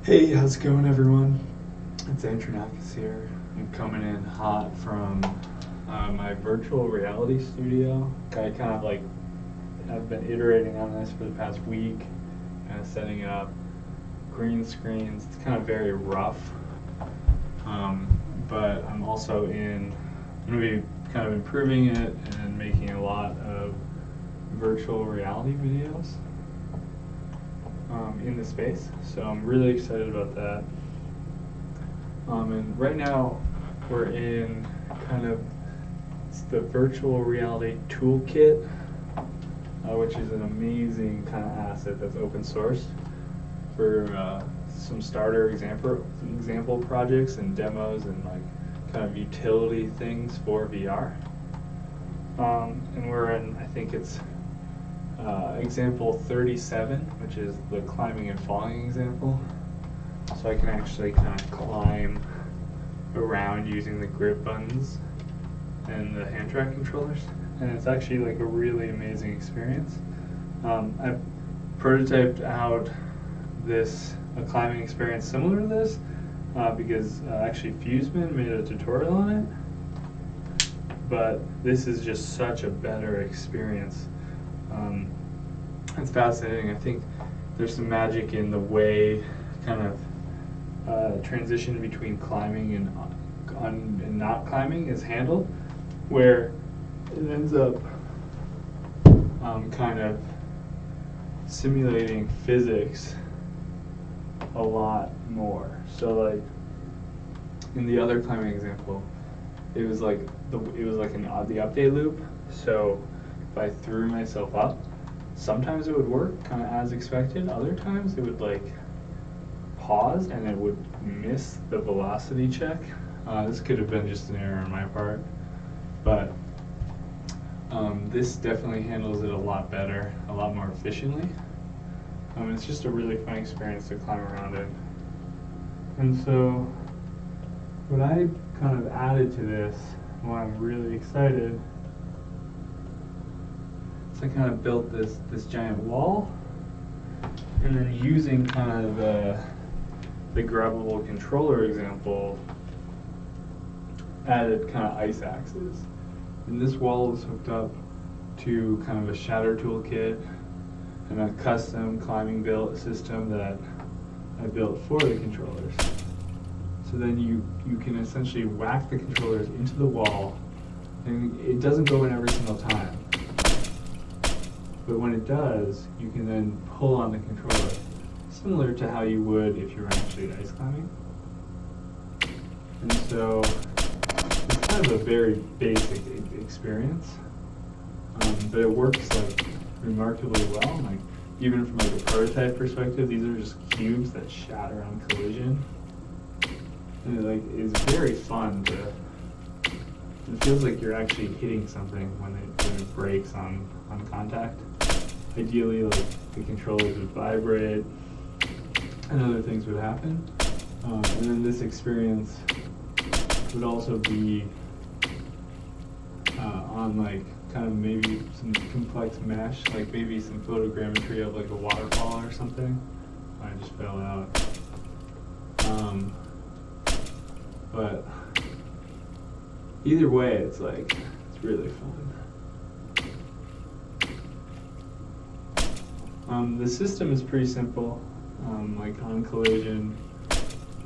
Hey, how's it going, everyone? It's Andronakis here. I'm coming in hot from my virtual reality studio. I kind of like I've been iterating on this for the past week, kind of setting it up, green screens. It's kind of very rough, but I'm also I'm going to be kind of improving it and making a lot of virtual reality videos in the space, so I'm really excited about that. And right now we're in kind of the virtual reality toolkit, which is an amazing kind of asset that's open source for some starter example projects and demos and like kind of utility things for VR. And we're in, I think it's example 37, which is the climbing and falling example. So I can actually kind of climb around using the grip buttons and the hand track controllers, and it's actually like a really amazing experience. I've prototyped out a climbing experience similar to this because actually Fuseman made a tutorial on it, but this is just such a better experience. It's fascinating. I think there's some magic in the way kind of transition between climbing and not climbing is handled, where it ends up kind of simulating physics a lot more. So like in the other climbing example, it was like the update loop. So if I threw myself up, sometimes it would work kind of as expected. Other times it would like pause and it would miss the velocity check. This could have been just an error on my part, but this definitely handles it a lot better, a lot more efficiently. It's just a really fun experience to climb around in. And so what I kind of added to this, why I'm really excited, I kind of built this giant wall, and then using kind of the grabbable controller example, added kind of ice axes. And this wall is hooked up to kind of a shatter toolkit and a custom climbing build system that I built for the controllers. So then you can essentially whack the controllers into the wall, and it doesn't go in every single time. But when it does, you can then pull on the controller, similar to how you would if you were actually ice climbing. And so it's kind of a very basic experience, but it works like remarkably well. Like even from like a prototype perspective, these are just cubes that shatter on collision, and it like is very fun to. It feels like you're actually hitting something when it breaks on contact. Ideally, like the controllers would vibrate and other things would happen. And then this experience would also be on like kind of maybe some complex mesh, like maybe some photogrammetry of like a waterfall or something. I just fell out. But either way, it's really fun. The system is pretty simple. Like on collision,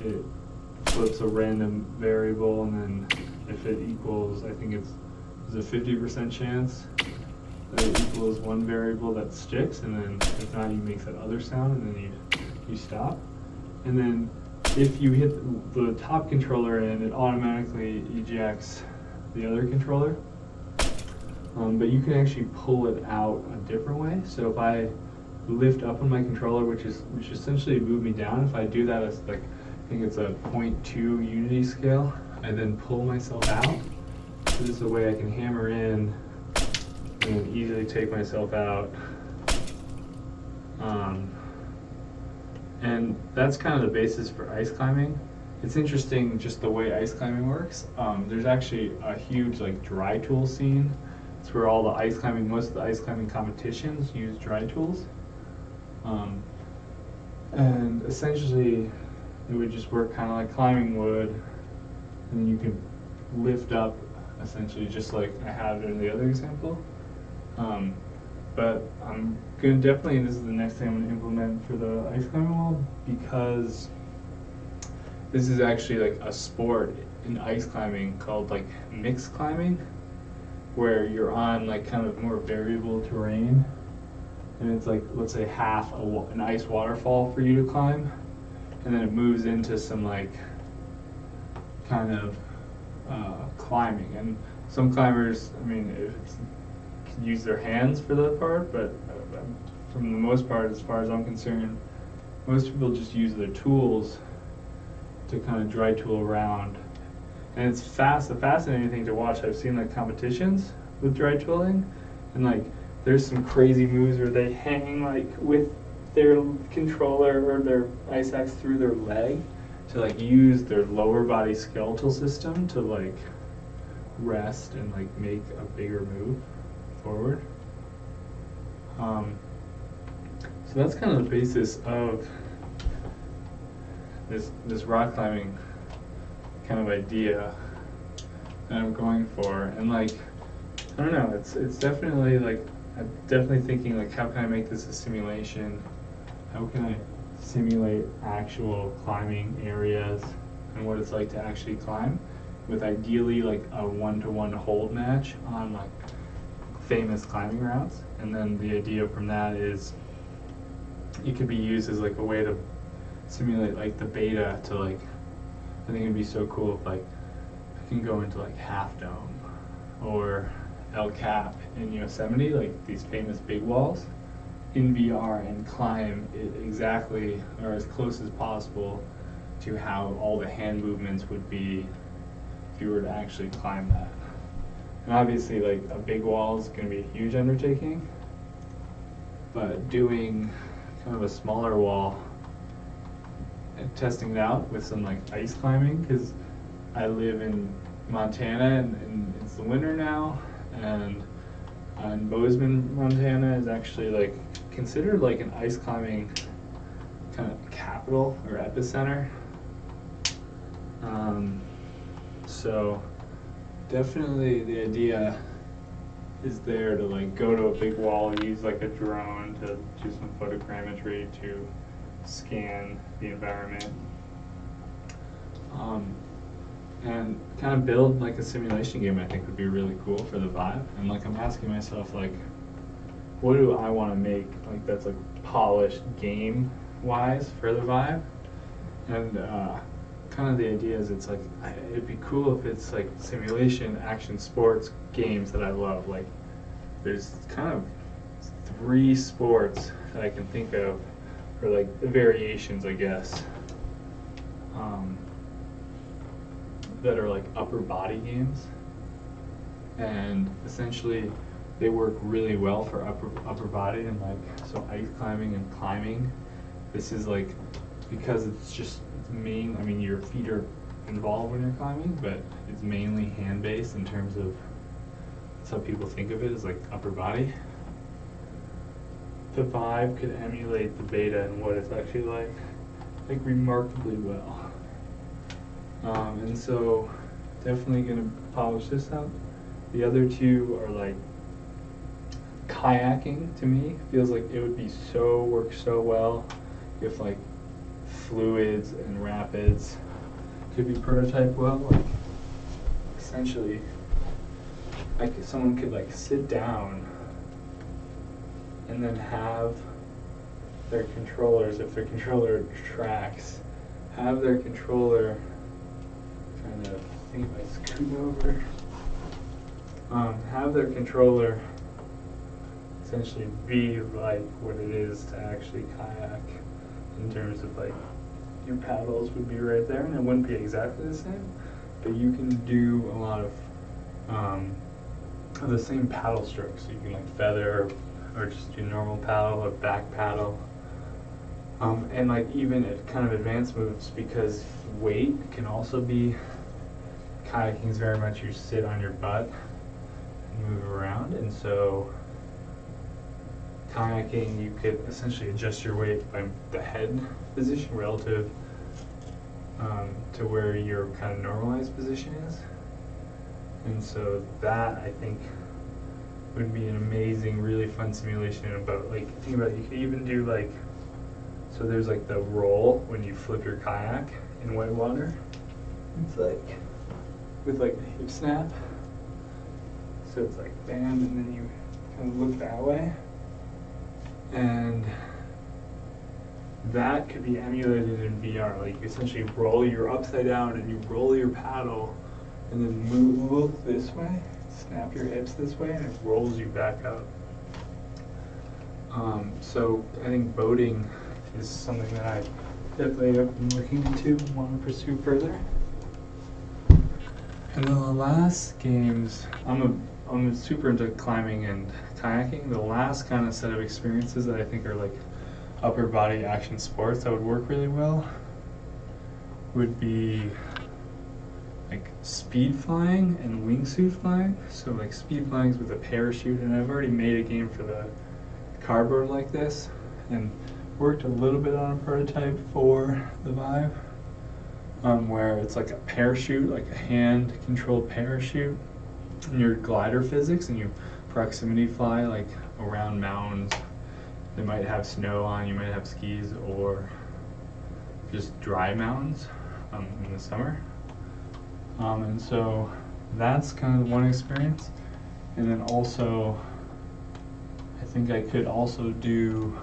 it flips a random variable, and then if it equals, I think there's a 50% chance that it equals one variable that sticks, and then if not, you make that other sound, and then you stop. And then if you hit the top controller in, it automatically ejects the other controller. But you can actually pull it out a different way. So if I lift up on my controller, which essentially move me down, if I do that as like, I think it's a 0.2 unity scale, I then pull myself out. So this is a way I can hammer in and then easily take myself out. And that's kind of the basis for ice climbing. It's interesting just the way ice climbing works. There's actually a huge like dry tool scene. It's where all the most of the ice climbing competitions use dry tools. And essentially it would just work kind of like climbing would, and then you could lift up essentially just like I had in the other example. But I'm gonna definitely, this is the next thing I'm gonna implement for the ice climbing wall, because this is actually like a sport in ice climbing called like mixed climbing, where you're on like kind of more variable terrain, and it's like, let's say half an ice waterfall for you to climb, and then it moves into some like kind of climbing. And some climbers, I mean, can use their hands for that part, but from the most part, as far as I'm concerned, most people just use their tools to kind of dry tool around. And it's a fascinating thing to watch. I've seen like competitions with dry tooling, and like there's some crazy moves where they hang like with their controller or their ice axe through their leg to like use their lower body skeletal system to like rest and like make a bigger move forward. So that's kind of the basis of this rock climbing kind of idea that I'm going for. And like, I don't know, it's definitely like, I'm definitely thinking like, how can I make this a simulation? How can I simulate actual climbing areas and what it's like to actually climb, with ideally like a one-to-one hold match on like famous climbing routes. And then the idea from that is it could be used as like a way to simulate like the beta to like, I think it'd be so cool if like I can go into like Half Dome or El Cap in Yosemite, like these famous big walls, in VR and climb it exactly or as close as possible to how all the hand movements would be if you were to actually climb that. And obviously like a big wall is going to be a huge undertaking, but doing kind of a smaller wall and testing it out with some like ice climbing, because I live in Montana and it's the winter now, and Bozeman, Montana is actually like considered like an ice climbing kind of capital or epicenter. So definitely the idea is there to like go to a big wall, use like a drone to do some photogrammetry to scan the environment, and kind of build like a simulation game. I think would be really cool for the Vive. And like I'm asking myself like, what do I want to make like that's like polished game wise for the Vive? And kind of the idea is it's like it'd be cool if it's like simulation action sports games that I love. Like there's kind of 3 sports that I can think of, or like the variations I guess, that are like upper body games, and essentially they work really well for upper body. And like, so ice climbing and climbing, this is like, because it's I mean your feet are involved when you're climbing, but it's mainly hand based in terms of some people think of it as like upper body. The Vive could emulate the beta and what it's actually like remarkably well. And so definitely gonna polish this up. The other 2 are like kayaking. To me feels like it would be work so well if like fluids and rapids could be prototyped well. Like essentially like someone could like sit down and then have their controllers, if their controller tracks, have their controller kind of, I think if I scoot over, have their controller essentially be like what it is to actually kayak, in terms of like your paddles would be right there, and it wouldn't be exactly the same, but you can do a lot of the same paddle strokes. So you can like feather or just do normal paddle or back paddle, and like even at kind of advanced moves, because weight can also be, kayaking is very much you sit on your butt and move around, and so kayaking you could essentially adjust your weight by the head position relative to where your kind of normalized position is. And so that, I think, would be an amazing, really fun simulation about, like, think about it, you could even do like, so there's like the roll when you flip your kayak in white water. It's like, with like a hip snap. So it's like bam, and then you kind of look that way. And that could be emulated in VR. Like, you essentially roll, you're upside down and you roll your paddle and then move this way, snap your hips this way, and it rolls you back up. So I think boating is something that I definitely have been looking into and want to pursue further. And then the last games, I'm super into climbing and kayaking. The last kind of set of experiences that I think are like upper body action sports that would work really well would be like speed flying and wingsuit flying. So like speed flying is with a parachute, and I've already made a game for the cardboard like this and worked a little bit on a prototype for the Vive, where it's like a parachute, like a hand controlled parachute, and your glider physics, and you proximity fly like around mountains. They might have snow on, you might have skis, or just dry mountains in the summer. And so that's kind of one experience. And then also, I think I could also do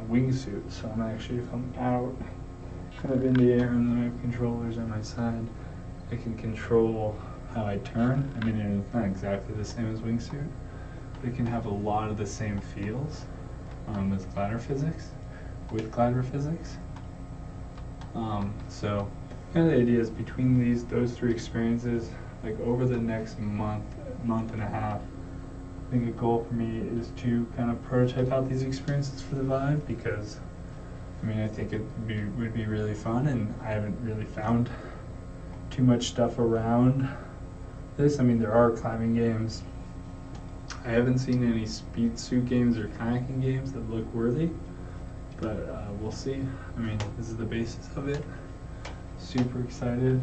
wingsuit. So I'm actually, if I'm out kind of in the air and then I have controllers on my side, I can control how I turn. I mean, it's not exactly the same as wingsuit, but it can have a lot of the same feels as glider physics, with glider physics. So kind of the idea is between those three experiences, like over the next month and a half, I think a goal for me is to kind of prototype out these experiences for the Vive, because I mean, I think it would be really fun, and I haven't really found too much stuff around this. I mean, there are climbing games. I haven't seen any speed suit games or kayaking games that look worthy, but we'll see. I mean, this is the basis of it. Super excited,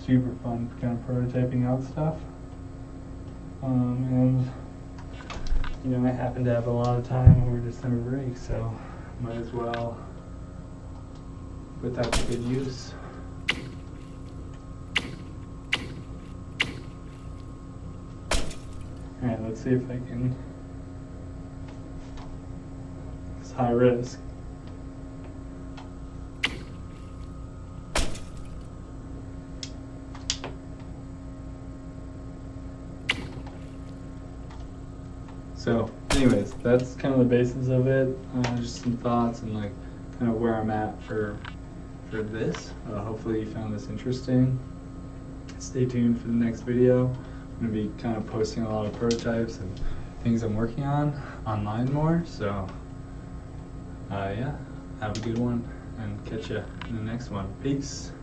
super fun kind of prototyping out stuff. And you know, I happen to have a lot of time over December break, so might as well put that to good use. Alright, let's see if I can. It's high risk. So, anyways, that's kind of the basis of it. Just some thoughts and like kind of where I'm at for this. Hopefully you found this interesting. Stay tuned for the next video. I'm going to be kind of posting a lot of prototypes and things I'm working on online more. So, yeah, have a good one and catch you in the next one. Peace.